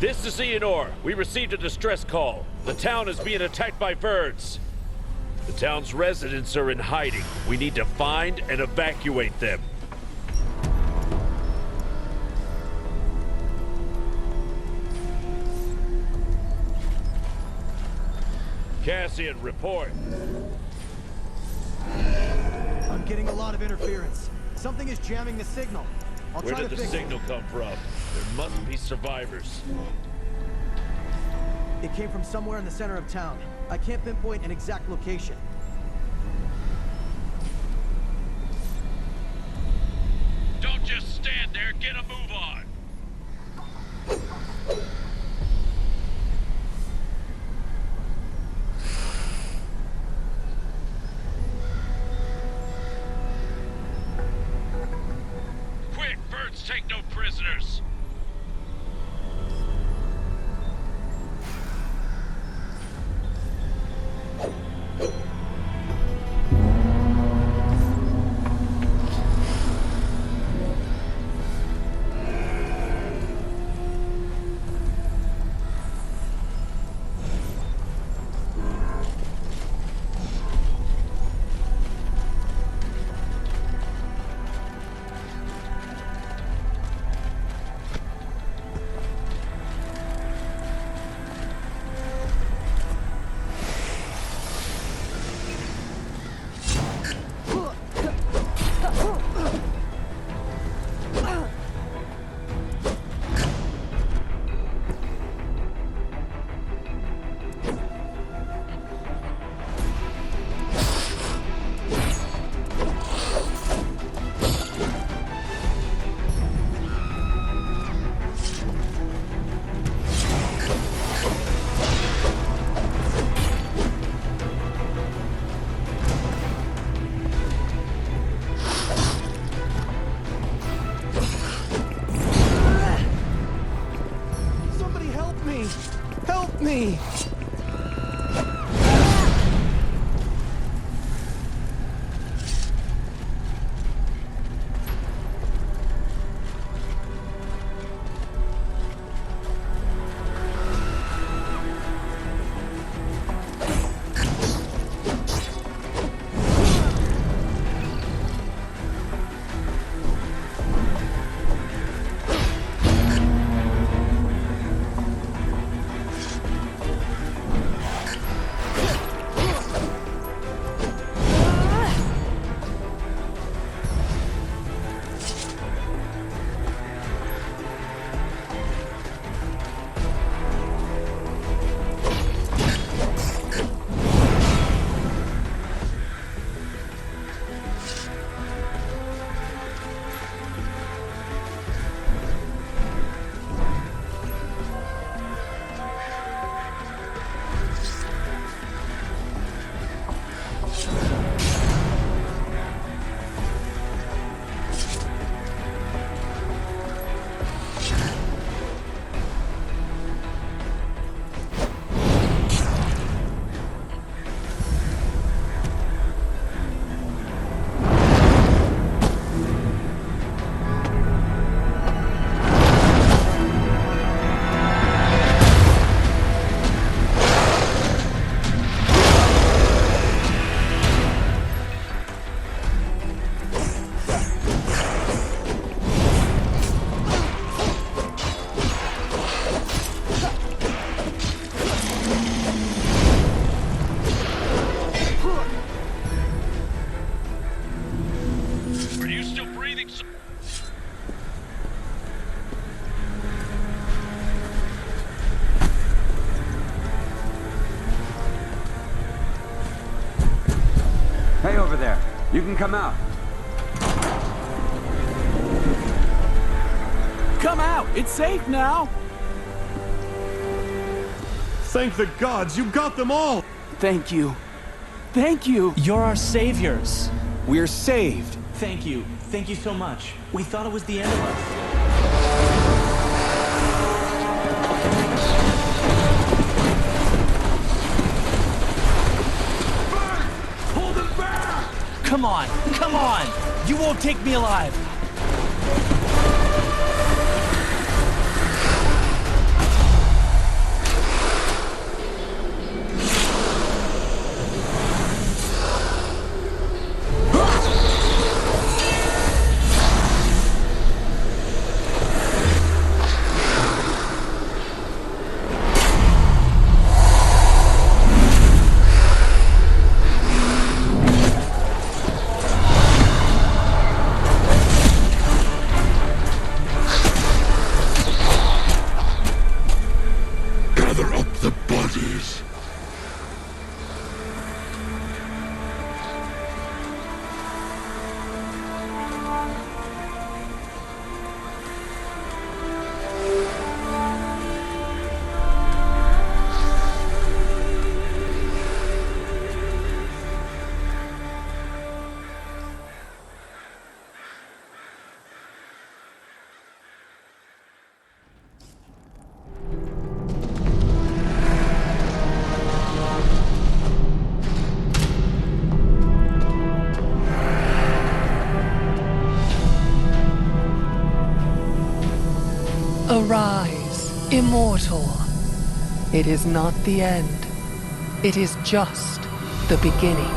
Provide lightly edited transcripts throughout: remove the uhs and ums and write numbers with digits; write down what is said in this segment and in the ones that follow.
This is Eonor. We received a distress call. The town is being attacked by birds. The town's residents are in hiding. We need to find and evacuate them. Cassian, report. I'm getting a lot of interference. Something is jamming the signal. Where did the signal come from? There must be survivors. It came from somewhere in the center of town. I can't pinpoint an exact location. Don't just stand there, get a move on! Quick, birds take no prisoners! Help me! Hey, over there. You can come out. Come out! It's safe now! Thank the gods, you got them all! Thank you. Thank you! You're our saviors. We're saved. Thank you. Thank you so much. We thought it was the end of us. Come on! Come on! You won't take me alive! the bodies. Arise, immortal. It is not the end. It is just the beginning.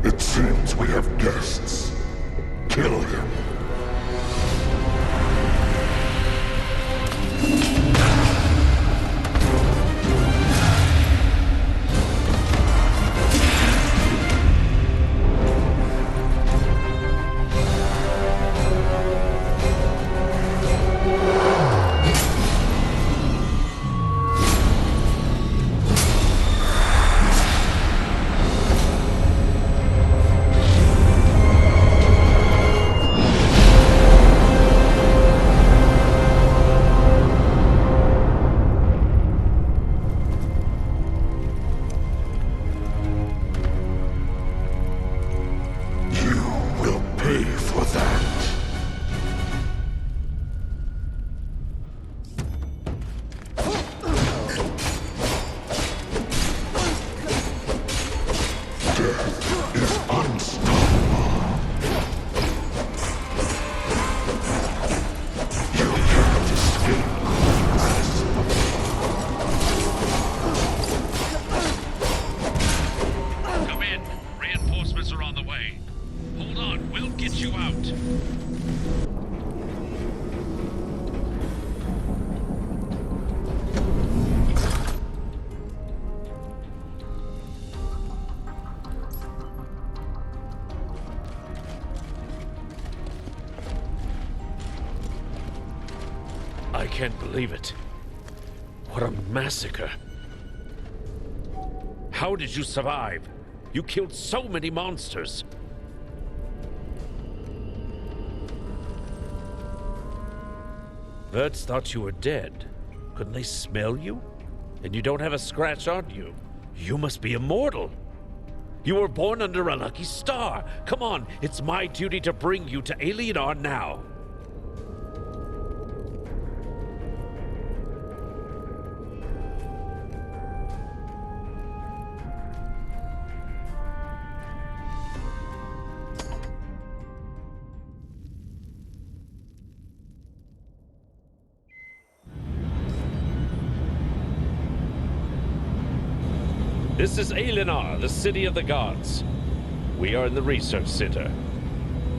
It seems we have guests. Kill him. Pay for that. Death is unstoppable. You cannot escape grasp. Come in. Reinforcements are on the way. Hold on, we'll get you out. I can't believe it. What a massacre. How did you survive? You killed so many monsters. Verts thought you were dead. Couldn't they smell you? And you don't have a scratch on you. You must be immortal. You were born under a lucky star. Come on, it's my duty to bring you to Alienar now. This is Alienar, the city of the gods. We are in the research center.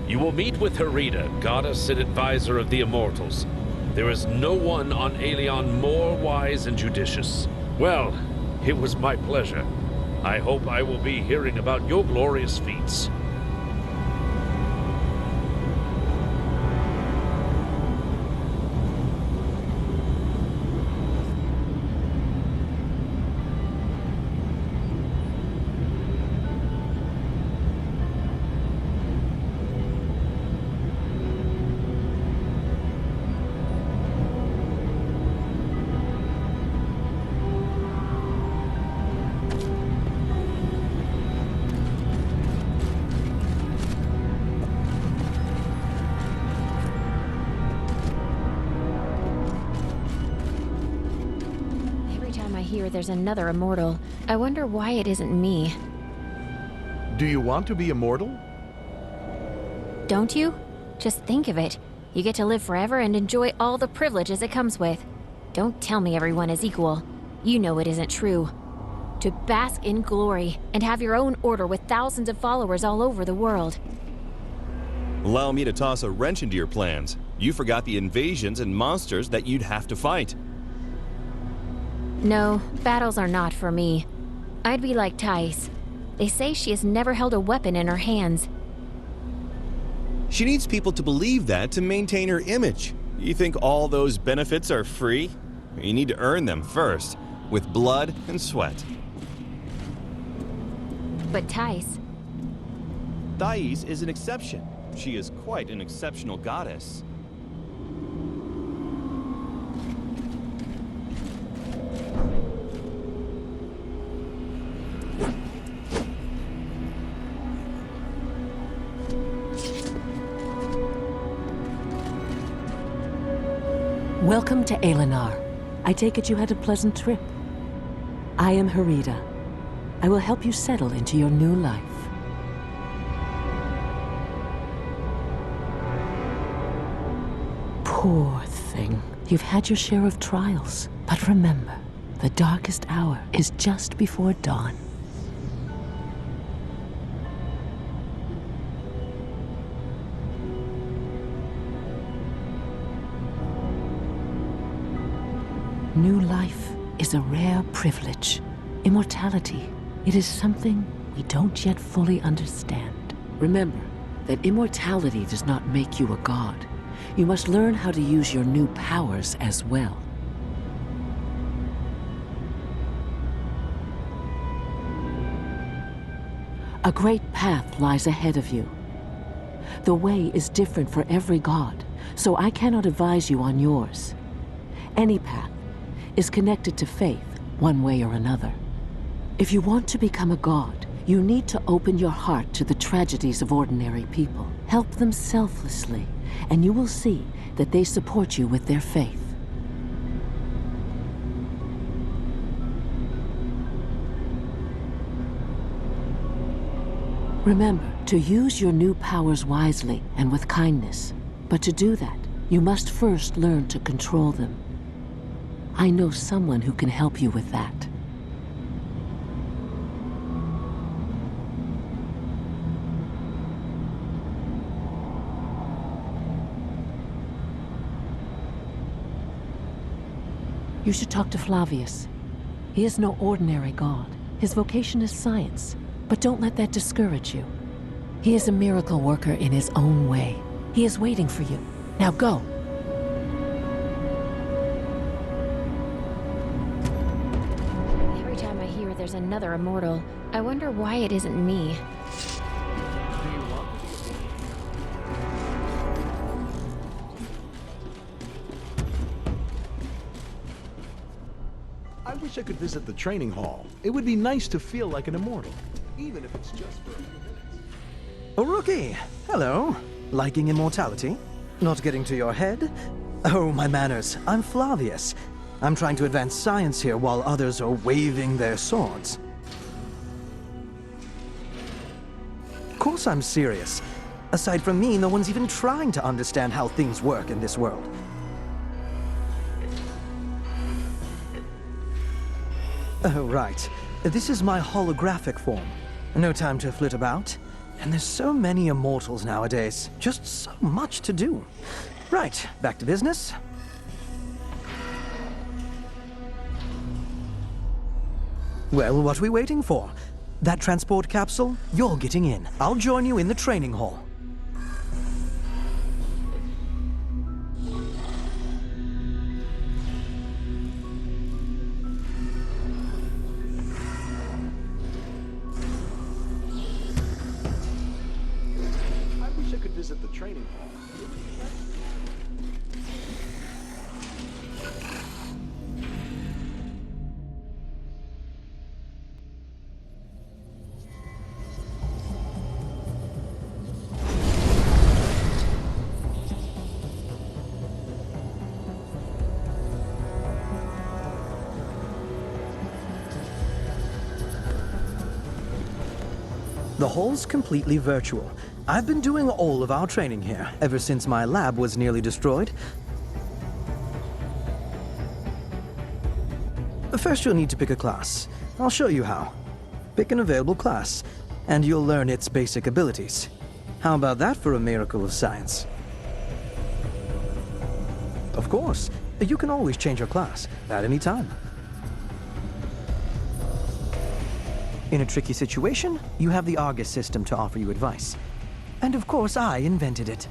You will meet with Herida, goddess and advisor of the immortals. There is no one on Aelion more wise and judicious. Well, it was my pleasure. I hope I will be hearing about your glorious feats. There's another immortal. I wonder why it isn't me. Do you want to be immortal? Don't you? Just think of it. You get to live forever and enjoy all the privileges it comes with. Don't tell me everyone is equal. You know it isn't true. To bask in glory and have your own order with thousands of followers all over the world. Allow me to toss a wrench into your plans. You forgot the invasions and monsters that you'd have to fight. No, battles are not for me. I'd be like Thais. They say she has never held a weapon in her hands. She needs people to believe that to maintain her image. You think all those benefits are free? You need to earn them first, with blood and sweat. But Thais... Thais is an exception. She is quite an exceptional goddess. Welcome to Aelinar. I take it you had a pleasant trip. I am Herida. I will help you settle into your new life. Poor thing. You've had your share of trials. But remember, the darkest hour is just before dawn. New life is a rare privilege. Immortality, it is something we don't yet fully understand. Remember that immortality does not make you a god. You must learn how to use your new powers as well. A great path lies ahead of you. The way is different for every god, so I cannot advise you on yours. Any path is connected to faith, one way or another. If you want to become a god, you need to open your heart to the tragedies of ordinary people. Help them selflessly, and you will see that they support you with their faith. Remember to use your new powers wisely and with kindness. But to do that, you must first learn to control them. I know someone who can help you with that. You should talk to Flavius. He is no ordinary god. His vocation is science, but don't let that discourage you. He is a miracle worker in his own way. He is waiting for you. Now go! There's another immortal. I wonder why it isn't me. I wish I could visit the training hall. It would be nice to feel like an immortal, even if it's just for a few minutes. Oh, rookie! Hello. Liking immortality? Not getting to your head? Oh, my manners. I'm Flavius. I'm trying to advance science here while others are waving their swords. Of course I'm serious. Aside from me, no one's even trying to understand how things work in this world. Oh, right. This is my holographic form. No time to flit about. And there's so many immortals nowadays. Just so much to do. Right, back to business. Well, what are we waiting for? That transport capsule? You're getting in. I'll join you in the training hall. I wish I could visit the training hall. The hall's completely virtual. I've been doing all of our training here, ever since my lab was nearly destroyed. First, you'll need to pick a class. I'll show you how. Pick an available class, and you'll learn its basic abilities. How about that for a miracle of science? Of course, you can always change your class at any time. In a tricky situation, you have the Argus system to offer you advice. And of course, I invented it.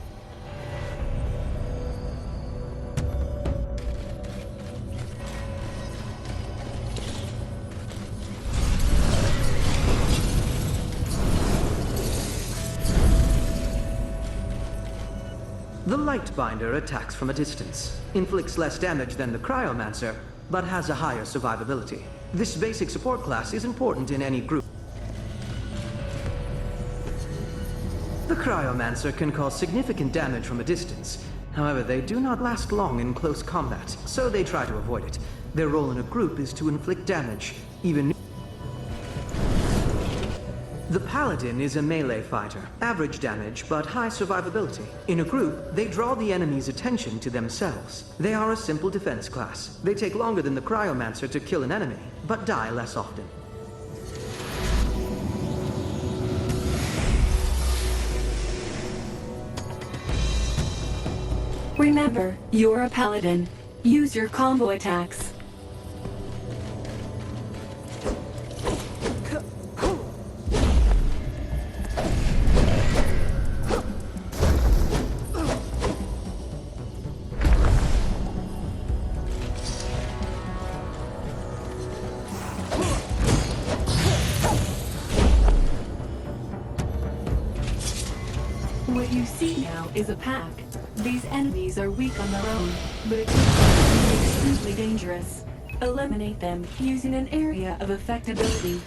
The Lightbinder attacks from a distance, inflicts less damage than the Cryomancer, but has a higher survivability. This basic support class is important in any group. The Cryomancer can cause significant damage from a distance. However, they do not last long in close combat, so they try to avoid it. Their role in a group is to inflict damage, even... The Paladin is a melee fighter, average damage but high survivability. In a group, they draw the enemy's attention to themselves. They are a simple defense class. They take longer than the Cryomancer to kill an enemy, but die less often. Remember, you're a Paladin. Use your combo attacks. What you see now is a pack. These enemies are weak on their own, but it can be extremely dangerous. Eliminate them using an area of effectability.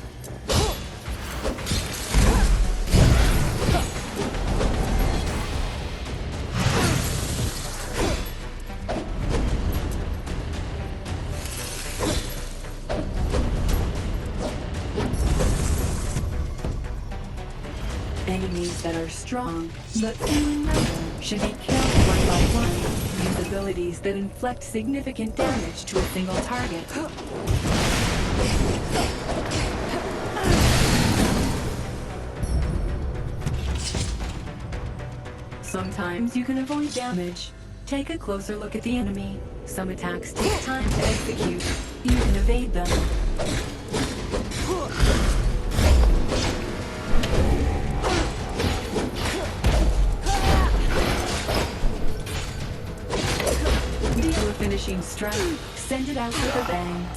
Enemies that are strong, but few in number, should be killed one by one. Use abilities that inflict significant damage to a single target. Sometimes you can avoid damage. Take a closer look at the enemy. Some attacks take time to execute. You can evade them. Deal a finishing strike. Send it out with a bang.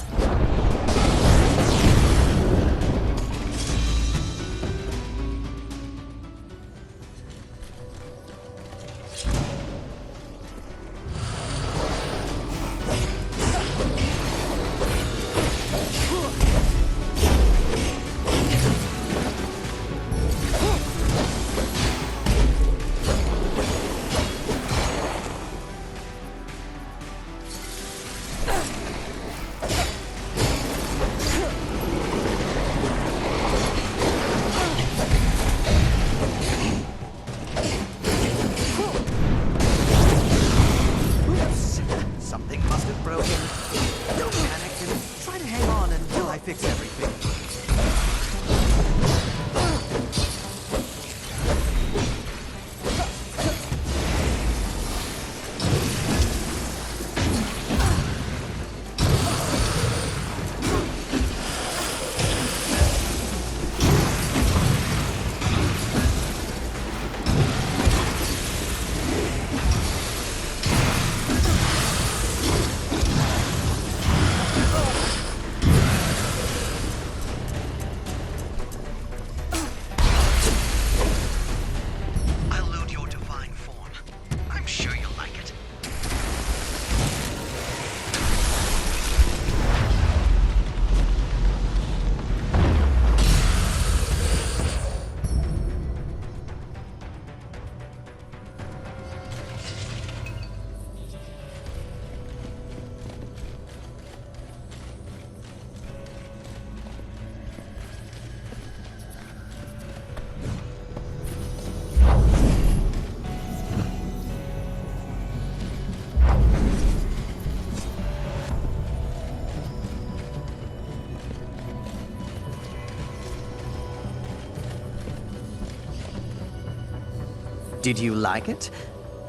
Did you like it?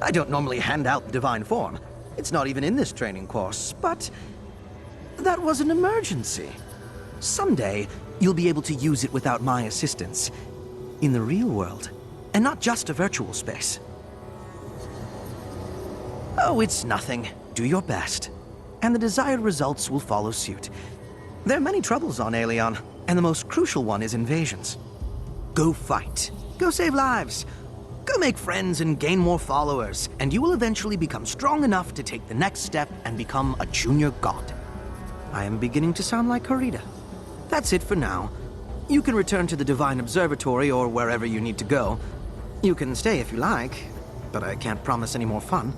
I don't normally hand out the divine form. It's not even in this training course, but that was an emergency. Someday, you'll be able to use it without my assistance. In the real world, and not just a virtual space. Oh, it's nothing. Do your best. And the desired results will follow suit. There are many troubles on Aeolion, and the most crucial one is invasions. Go fight. Go save lives. Go make friends and gain more followers, and you will eventually become strong enough to take the next step and become a junior god. I am beginning to sound like Harita. That's it for now. You can return to the Divine Observatory or wherever you need to go. You can stay if you like, but I can't promise any more fun.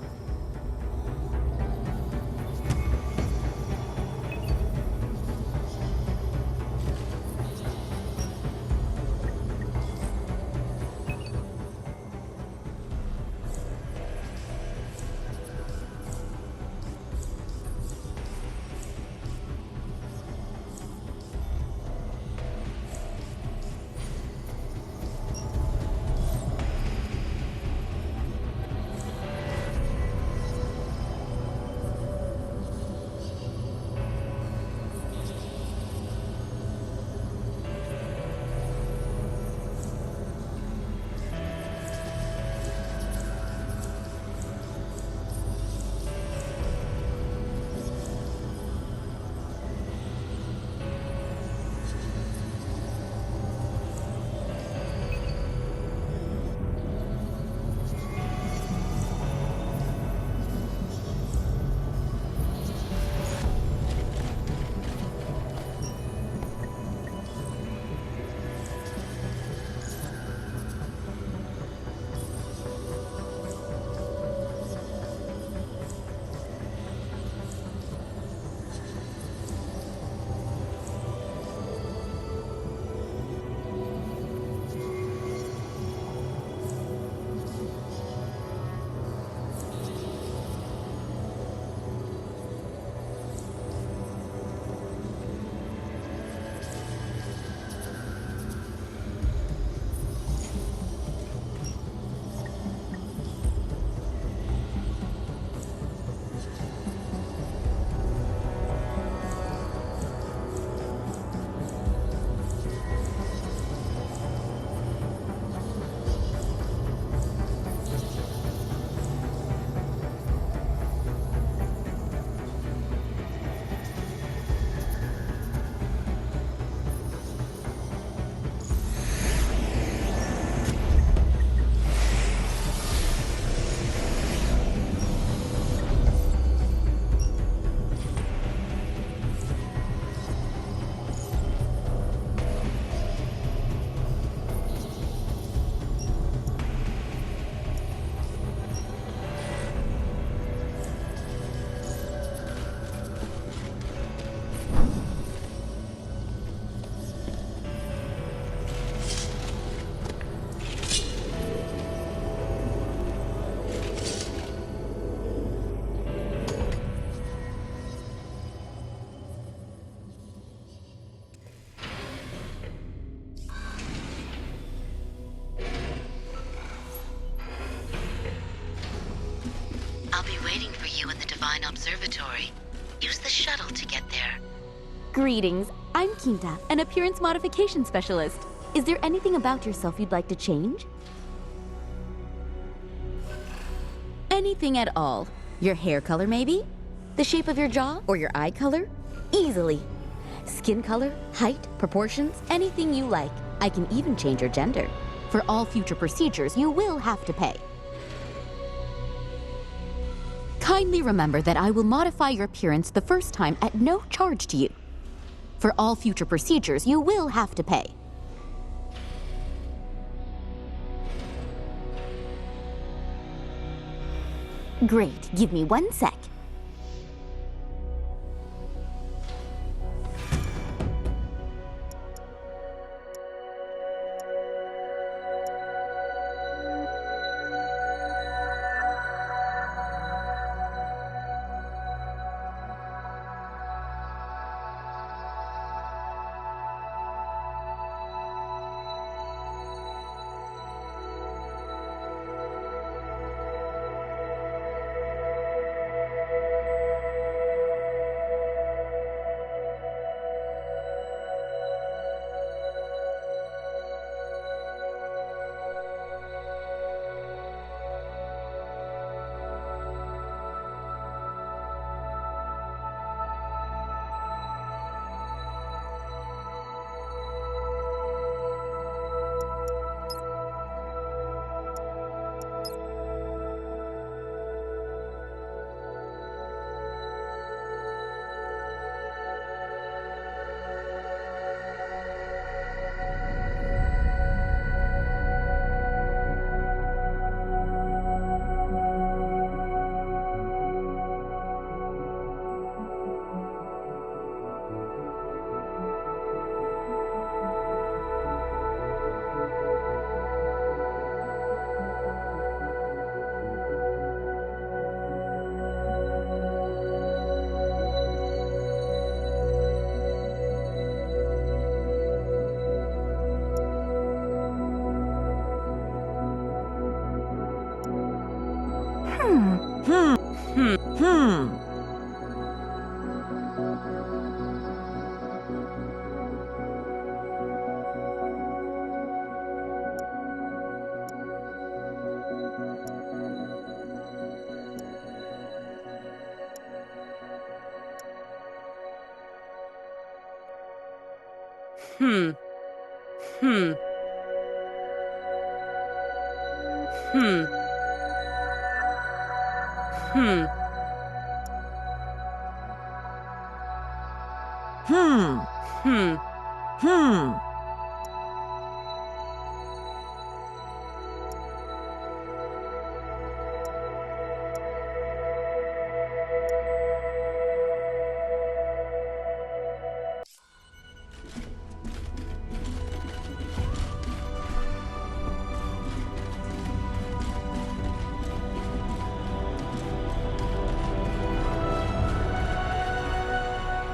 I'll be waiting for you in the Divine Observatory. Use the shuttle to get there. Greetings. I'm Kinta, an appearance modification specialist. Is there anything about yourself you'd like to change? Anything at all. Your hair color, maybe? The shape of your jaw or your eye color? Easily. Skin color, height, proportions, anything you like. I can even change your gender. For all future procedures, you will have to pay. Kindly remember that I will modify your appearance the first time at no charge to you. For all future procedures, you will have to pay. Great. Give me 1 sec.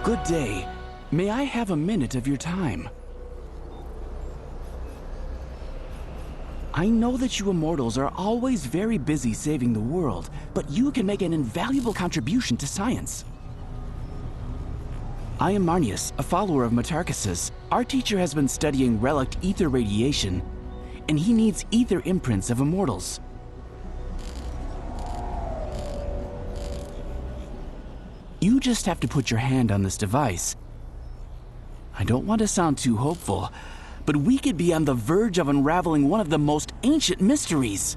Good day. May I have a minute of your time? I know that you immortals are always very busy saving the world, but you can make an invaluable contribution to science. I am Marnius, a follower of Matarchus's. Our teacher has been studying relic ether radiation, and he needs ether imprints of immortals. You just have to put your hand on this device. I don't want to sound too hopeful, but we could be on the verge of unraveling one of the most ancient mysteries.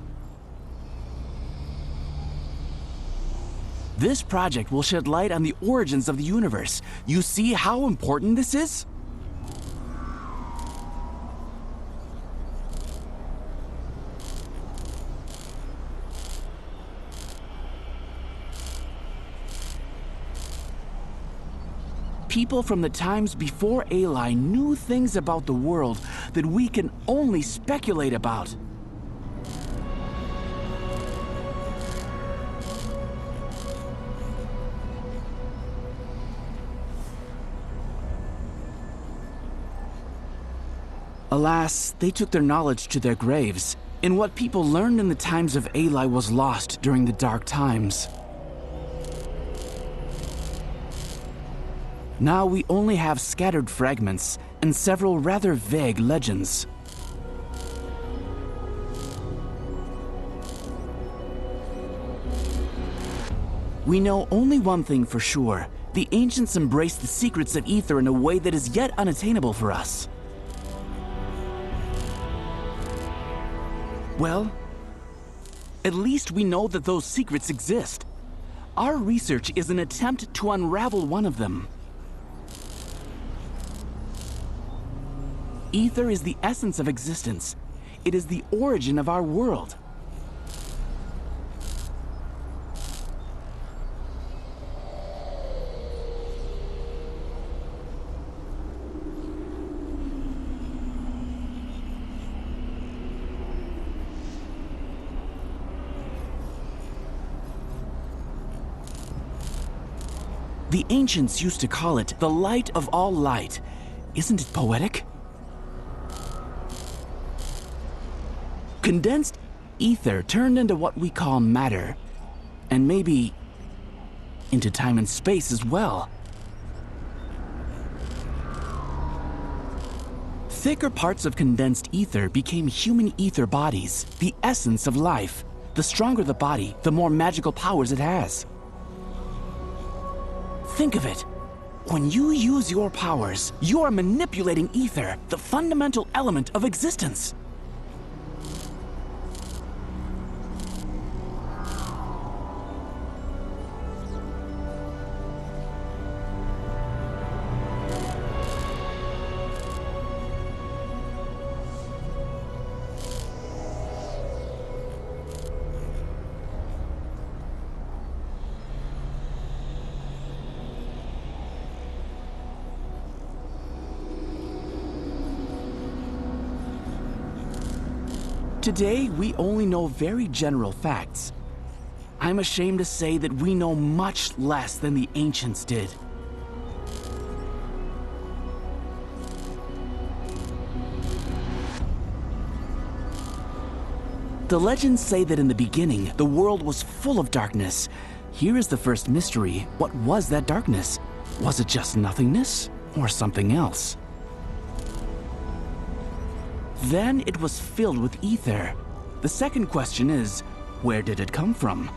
This project will shed light on the origins of the universe. You see how important this is? People from the times before Ali knew things about the world that we can only speculate about. Alas, they took their knowledge to their graves, and what people learned in the times of Ali was lost during the dark times. Now we only have scattered fragments and several rather vague legends. We know only one thing for sure. The ancients embraced the secrets of ether in a way that is yet unattainable for us. Well, at least we know that those secrets exist. Our research is an attempt to unravel one of them. Ether is the essence of existence. It is the origin of our world. The ancients used to call it the light of all light. Isn't it poetic? Condensed ether turned into what we call matter, and maybe into time and space as well. Thicker parts of condensed ether became human ether bodies, the essence of life. The stronger the body, the more magical powers it has. Think of it. When you use your powers, you are manipulating ether, the fundamental element of existence. Today, we only know very general facts. I'm ashamed to say that we know much less than the ancients did. The legends say that in the beginning, the world was full of darkness, Here is the first mystery. What was that darkness? Was it just nothingness or something else? Then it was filled with ether. The second question is, where did it come from?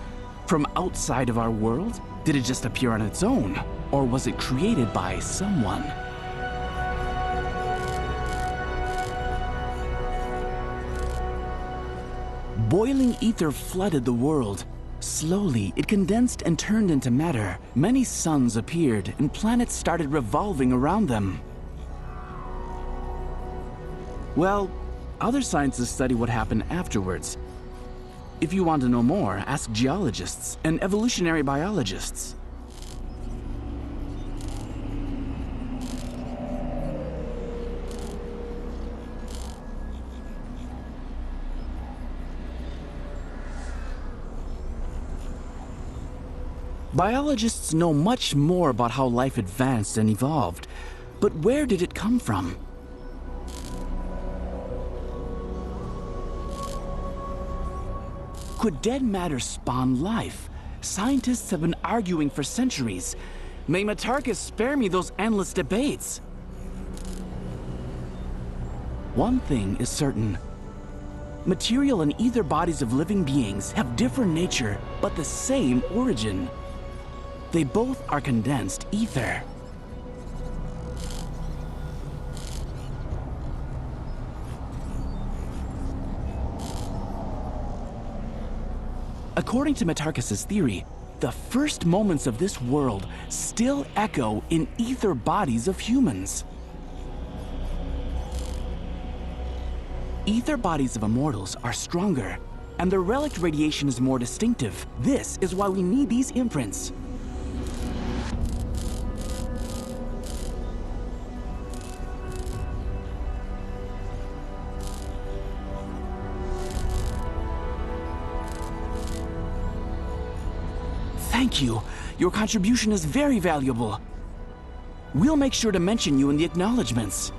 From outside of our world? Did it just appear on its own? Or was it created by someone? Boiling ether flooded the world. Slowly, it condensed and turned into matter. Many suns appeared, and planets started revolving around them. Well, other sciences study what happened afterwards. If you want to know more, ask geologists and evolutionary biologists. Biologists know much more about how life advanced and evolved, but where did it come from? Could dead matter spawn life? Scientists have been arguing for centuries. May Matarchus spare me those endless debates. One thing is certain. Material and ether bodies of living beings have different nature, but the same origin. They both are condensed ether. According to Matarchus' theory, the first moments of this world still echo in ether bodies of humans. Ether bodies of immortals are stronger, and their relic radiation is more distinctive. This is why we need these imprints. Thank you. Your contribution is very valuable. We'll make sure to mention you in the acknowledgements.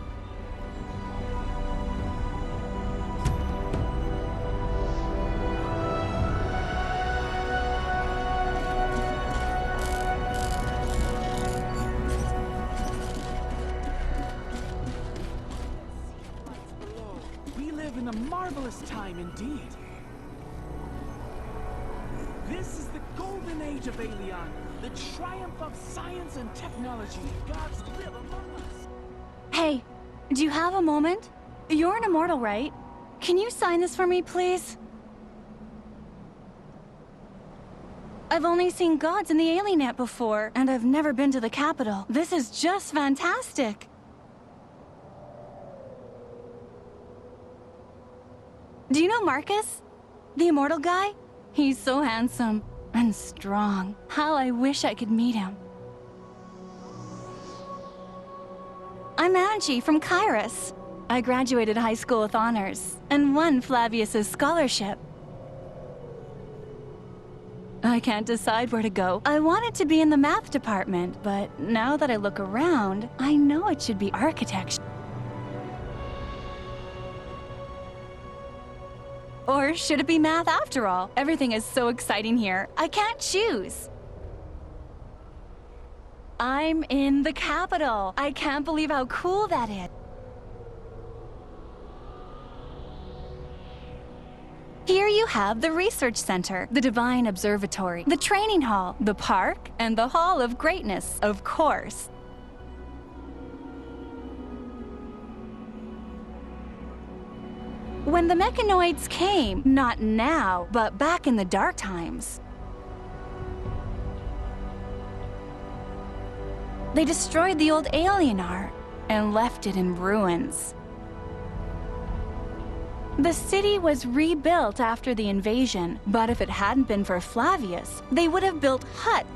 We live in a marvelous time indeed. This is the golden age of Aelion, the triumph of science and technology. Gods live among us. Hey, do you have a moment? You're an immortal, right? Can you sign this for me, please? I've only seen gods in the Alienet before, and I've never been to the capital. This is just fantastic. Do you know Marcus? The immortal guy? He's so handsome and strong. How I wish I could meet him. I'm Angie from Kairos. I graduated high school with honors and won Flavius's scholarship. I can't decide where to go. I wanted to be in the math department, but now that I look around, I know it should be architecture. Or should it be math after all? Everything is so exciting here. I can't choose. I'm in the capital. I can't believe how cool that is. Here you have the research center, the Divine Observatory, the training hall, the park, and the Hall of Greatness, of course. When the mechanoids came, not now, but back in the dark times, they destroyed the old Alienar and left it in ruins. The city was rebuilt after the invasion, but if it hadn't been for Flavius, they would have built huts.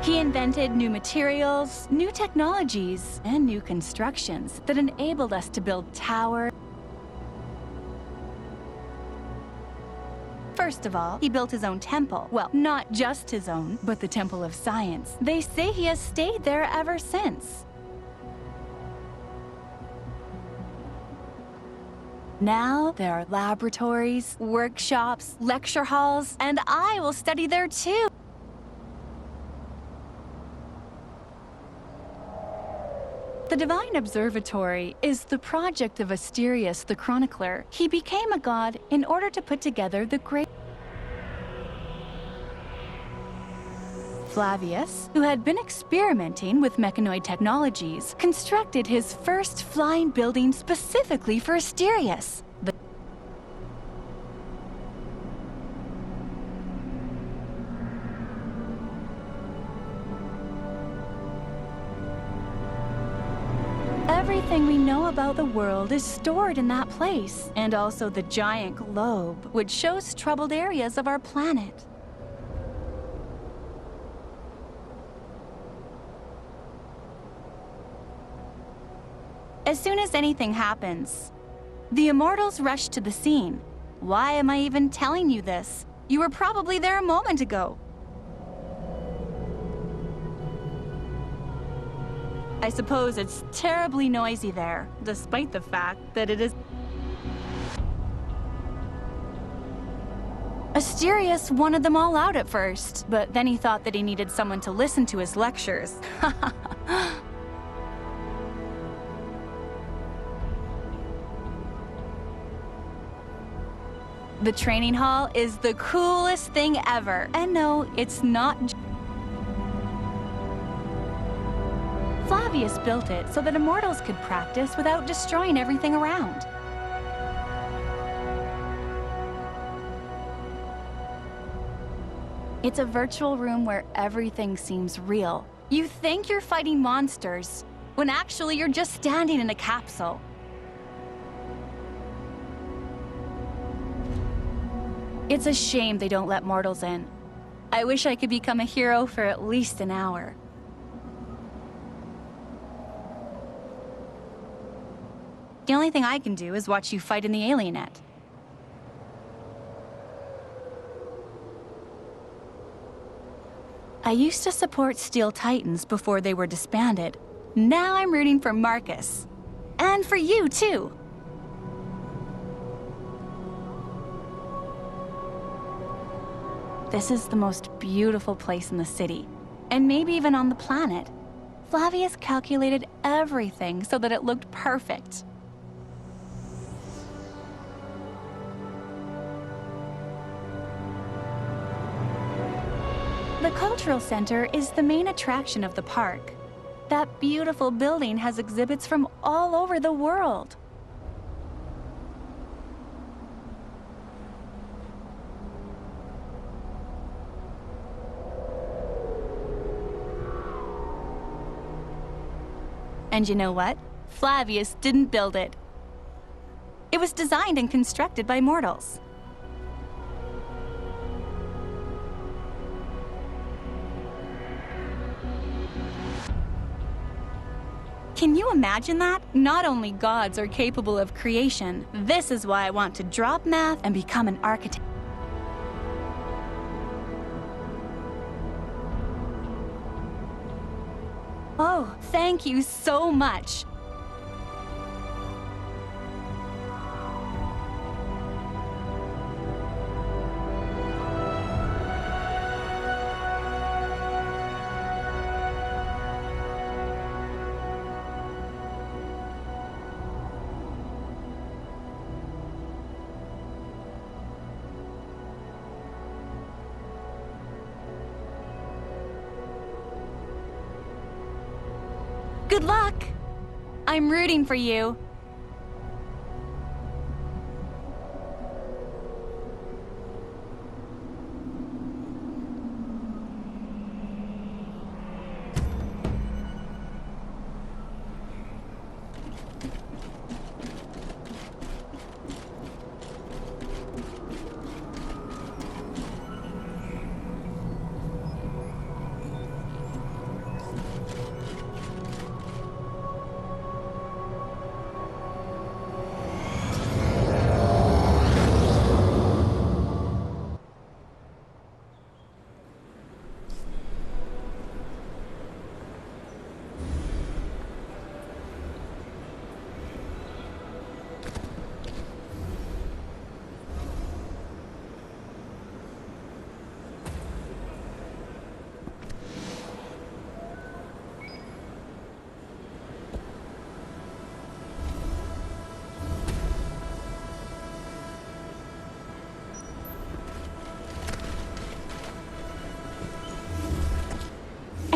He invented new materials, new technologies, and new constructions that enabled us to build towers. First of all, he built his own temple. Well, not just his own, but the Temple of Science. They say he has stayed there ever since. Now there are laboratories, workshops, lecture halls, and I will study there too. The Divine Observatory is the project of Asterius the Chronicler. He became a god in order to put together the great Flavius, who had been experimenting with mechanoid technologies, constructed his first flying building specifically for Asterius. Everything we know about the world is stored in that place, and also the giant globe, which shows troubled areas of our planet. As soon as anything happens, the Immortals rush to the scene. Why am I even telling you this? You were probably there a moment ago. I suppose it's terribly noisy there, despite the fact that it is... Asterius wanted them all out at first, but then he thought that he needed someone to listen to his lectures. The training hall is the coolest thing ever. And no, it's not. Flavius built it so that Immortals could practice without destroying everything around. It's a virtual room where everything seems real. You think you're fighting monsters, when actually you're just standing in a capsule. It's a shame they don't let mortals in. I wish I could become a hero for at least an hour. The only thing I can do is watch you fight in the alienet. I used to support Steel Titans before they were disbanded. Now I'm rooting for Marcus. And for you, too. This is the most beautiful place in the city, and maybe even on the planet. Flavius calculated everything so that it looked perfect. The Cultural Center is the main attraction of the park. That beautiful building has exhibits from all over the world. And you know what? Flavius didn't build it. It was designed and constructed by mortals. Can you imagine that? Not only gods are capable of creation. This is why I want to drop math and become an architect. Oh, thank you so much. Good luck! I'm rooting for you.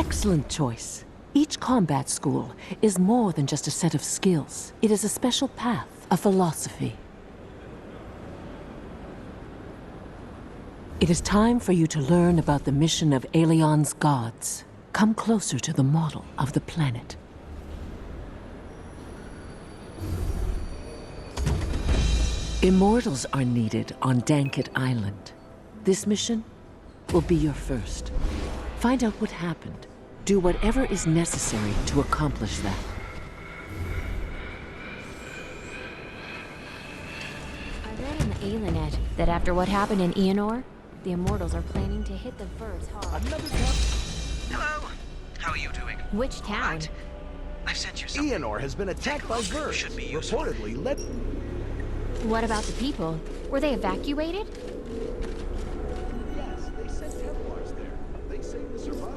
Excellent choice. Each combat school is more than just a set of skills. It is a special path, a philosophy. It is time for you to learn about the mission of Aelion's gods. Come closer to the model of the planet. Immortals are needed on Dankit Island. This mission will be your first. Find out what happened. Do whatever is necessary to accomplish that. I read in the Alinet that after what happened in Eonor, the Immortals are planning to hit the Verds hard. Hello. How are you doing? Which town? I've sent you something. Eonor has been attacked by birds. Reportedly led... What about the people? Were they evacuated? Yes, they sent Templars there. They saved the survivors.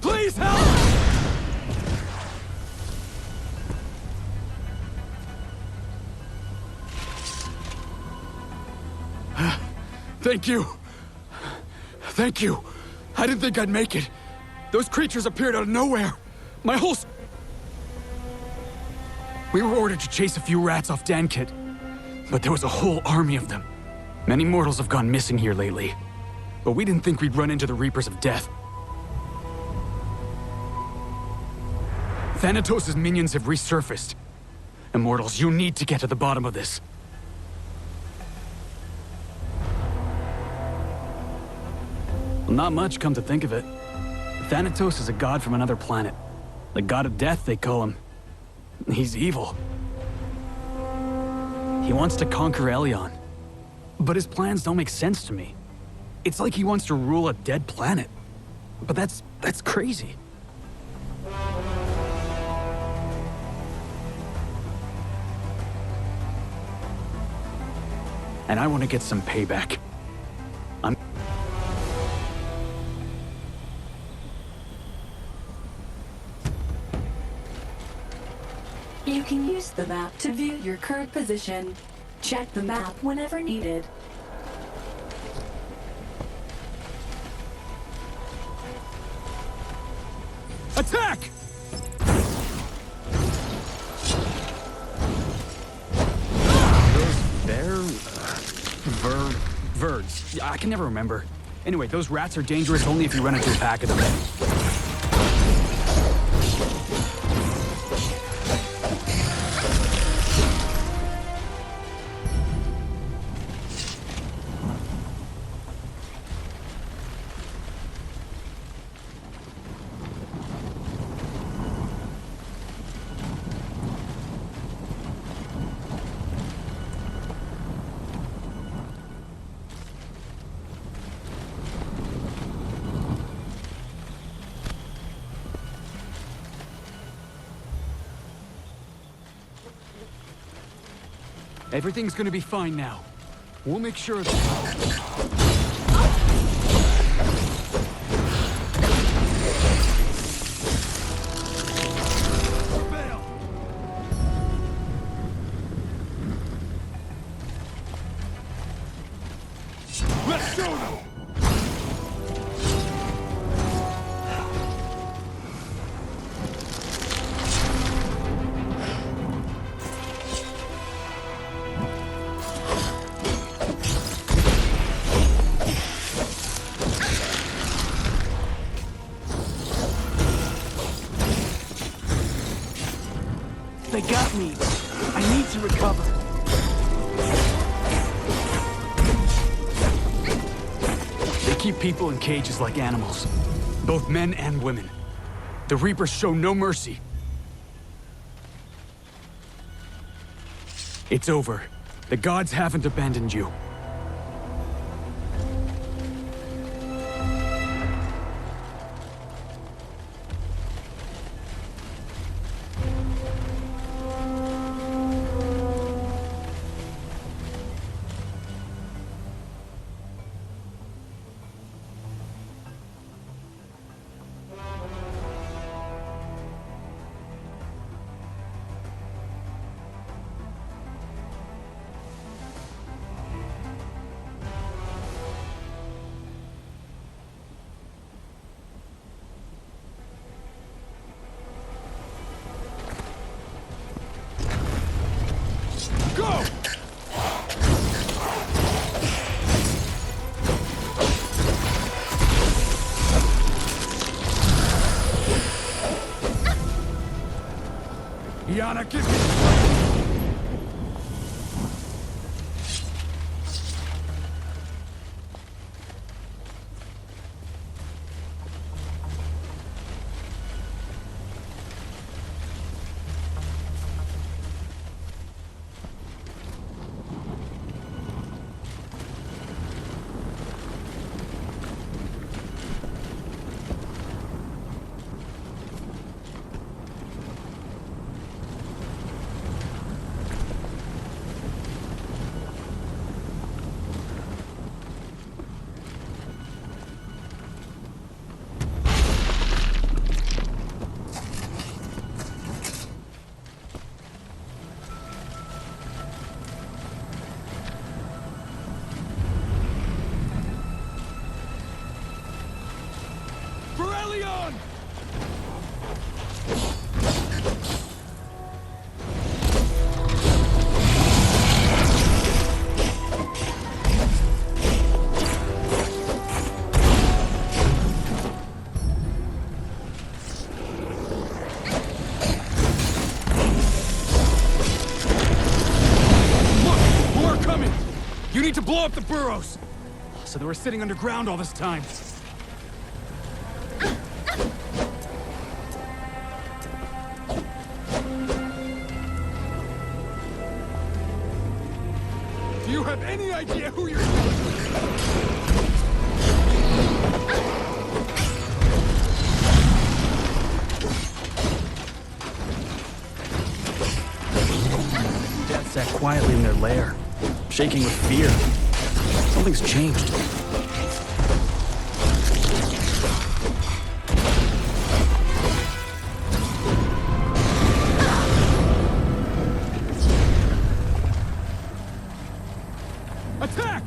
Please help! Thank you. Thank you. I didn't think I'd make it. Those creatures appeared out of nowhere. My whole... We were ordered to chase a few rats off Dankit, but there was a whole army of them. Many mortals have gone missing here lately, but we didn't think we'd run into the Reapers of Death. Thanatos' minions have resurfaced. Immortals, you need to get to the bottom of this. Well, not much, come to think of it. Thanatos is a god from another planet. The god of death, they call him. He's evil. He wants to conquer Aelion. But his plans don't make sense to me. It's like he wants to rule a dead planet. But that's crazy. And I want to get some payback. You can use the map to view your current position. Check the map whenever needed. Attack! Verds. I can never remember. Anyway, those rats are dangerous only if you run into a pack of them. Everything's gonna be fine now. We'll make sure Let's go now! They got me. I need to recover. they keep people in cages like animals. both men and women. The Reapers show no mercy. It's over. The gods haven't abandoned you. Go! Yana, give me... You need to blow up the burrows! So they were sitting underground all this time. Do you have any idea who you're dealing with? Death sat quietly in their lair, shaking with fear. Something's changed. Attack!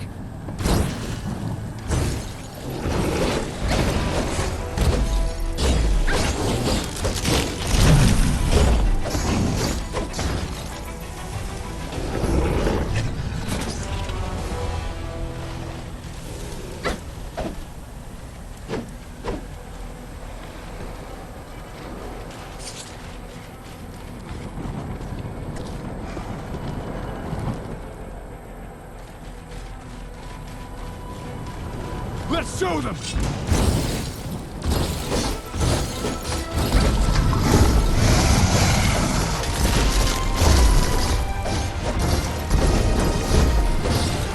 Let's show them!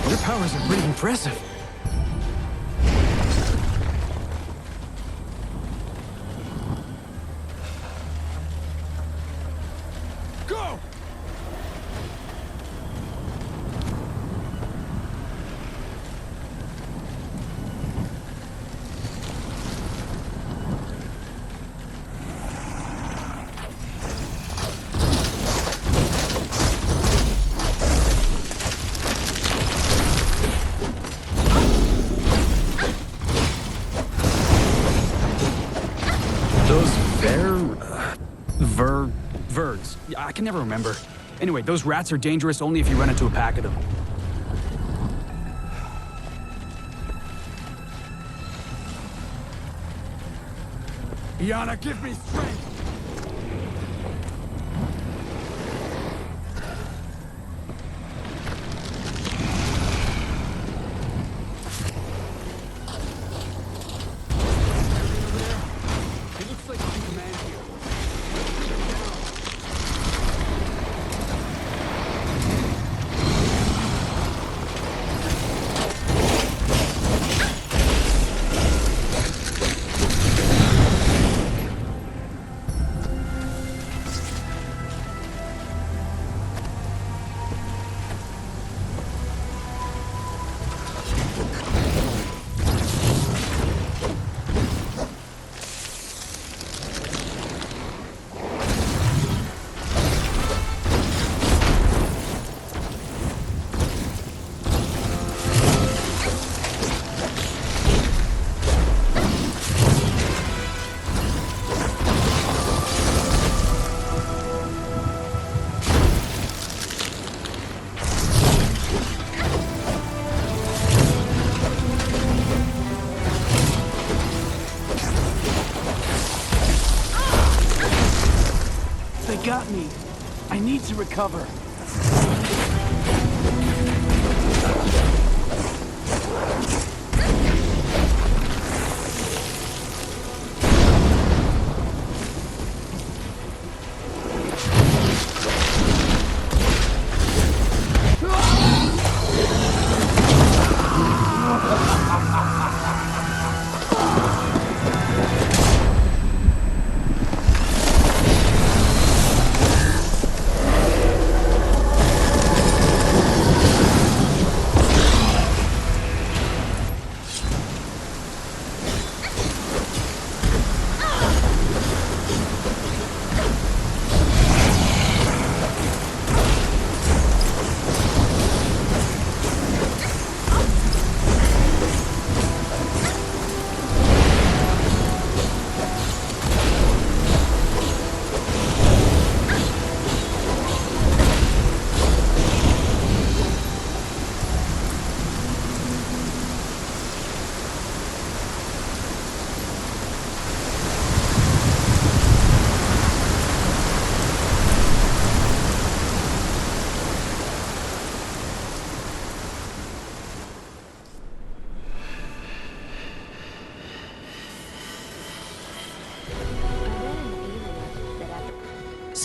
Your powers are pretty impressive. Go! Verds. I can never remember. Anyway, those rats are dangerous only if you run into a pack of them. Yana, give me strength! They got me. I need to recover.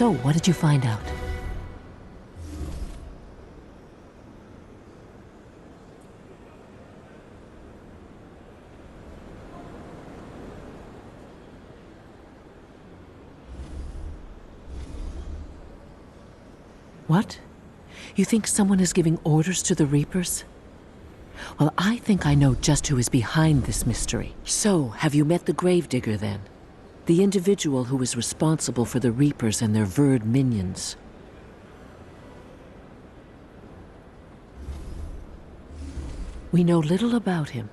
So, what did you find out? What? You think someone is giving orders to the Reapers? Well, I think I know just who is behind this mystery. So, have you met the Gravedigger then? The individual who is responsible for the Reapers and their Verd minions. We know little about him.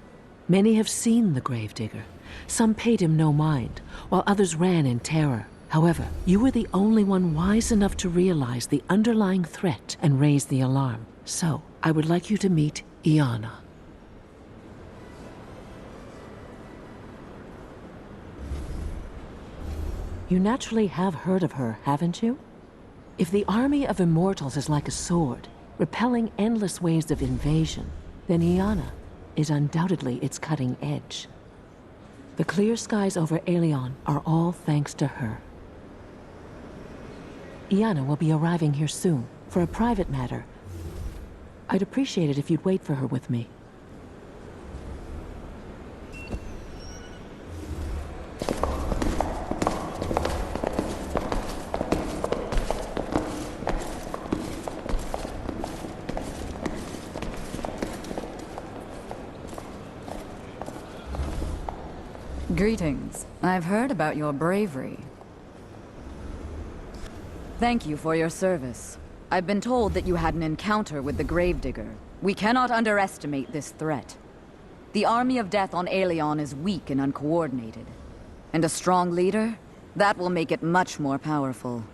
Many have seen the Gravedigger. Some paid him no mind, while others ran in terror. However, you were the only one wise enough to realize the underlying threat and raise the alarm. So, I would like you to meet Iana. You naturally have heard of her, haven't you? If the army of immortals is like a sword, repelling endless waves of invasion, then Iana is undoubtedly its cutting edge. The clear skies over Aelion are all thanks to her. Iana will be arriving here soon, for a private matter. I'd appreciate it if you'd wait for her with me. Greetings. I've heard about your bravery. Thank you for your service. I've been told that you had an encounter with the Gravedigger. We cannot underestimate this threat. The army of death on Aelion is weak and uncoordinated. And a strong leader? That will make it much more powerful.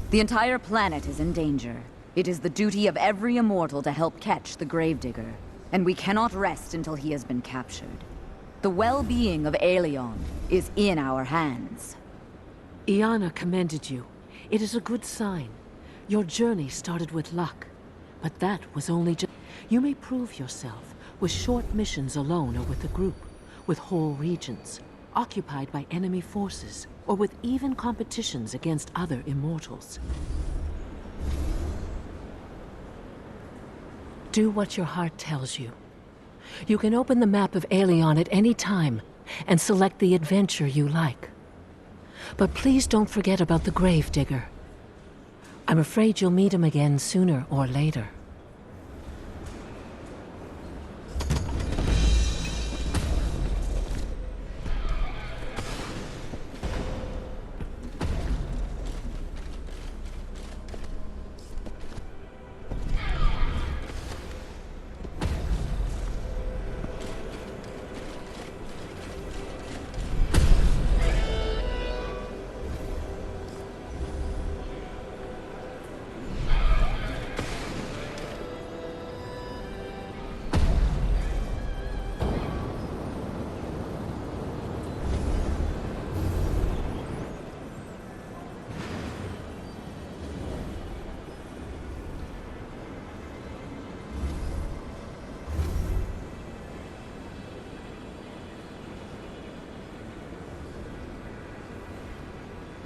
The entire planet is in danger. It is the duty of every immortal to help catch the Gravedigger. And we cannot rest until he has been captured. The well-being of Aelion is in our hands. Iana commended you. It is a good sign. Your journey started with luck. But that was only just... You may prove yourself with short missions alone or with a group, with whole regions, occupied by enemy forces, or with even competitions against other immortals. Do what your heart tells you. You can open the map of Aelion at any time and select the adventure you like. But please don't forget about the Gravedigger. I'm afraid you'll meet him again sooner or later.